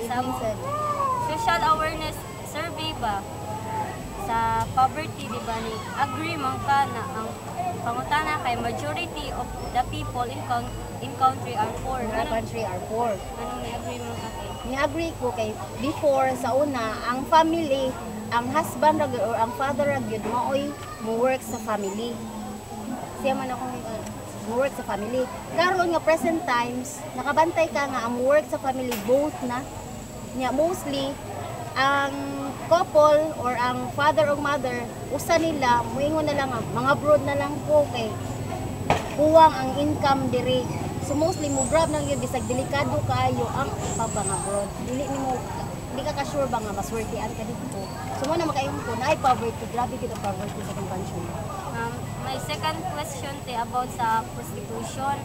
sa social awareness survey ba sa poverty, di ba, ni agree man ka na ang pangutana kay majority of the people in country are poor. Our country are poor. Anong ni-agree man ka kay? Ni-agree ko kay before sa una, ang family, ang husband ra gyud or ang father ra gyud maoy mo work sa family. Siya man akong mo work sa family. Karon nga present times, nakabantay ka nga ang work sa family both na nya mostly ang couple or ang father or mother usa nila moingon na lang mga abroad na lang ko kay kuwang ang income diri. So mostly mo grab na gyud bisag delikado kaayo ang pabang abroad. Dili ka ka-sure ba nga maswertean ka dito. So mo na makaingon ko na ay poverty, grabe kita poverty sa itong country. My second question te about sa prostitution.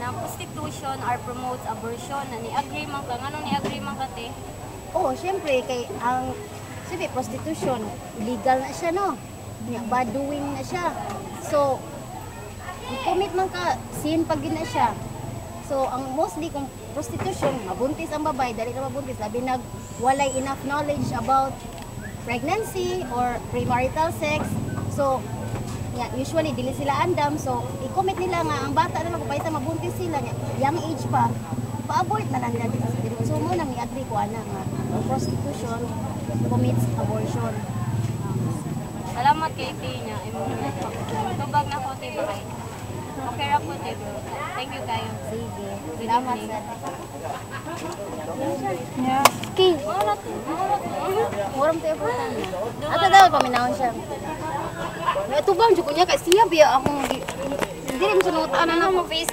Na prostitution or promotes abortion. Na ni-agree man ka? Anong ni-agree man ka te? Oo, syempre kay ang prostitution illegal na siya no. Bad doing na siya. So commit man ka, sin pag na siya. So ang mostly kung prostitution, mabuntis ang babae, dali na mabuntis, labi walay enough knowledge about pregnancy or premarital sex. So yeah, usually dili sila andam, so i-commit nila nga ang bata na magpapayta mabuntis sila niya, young age pa, pa-abort na lang nila dito. So mo nang i-agree ko ana nga prostitution commits abortion. Salamat kay Iti niya. Tubag na ko te ba kay? Okay ra po te bro. Thank you kayo. Sige. Salamat sir. Yeah. Okay. Moram tayo po tanda. Ato daw paminawon siya. Tubang jud ko niya kay siya biya akong hindi rin sunutan na mo face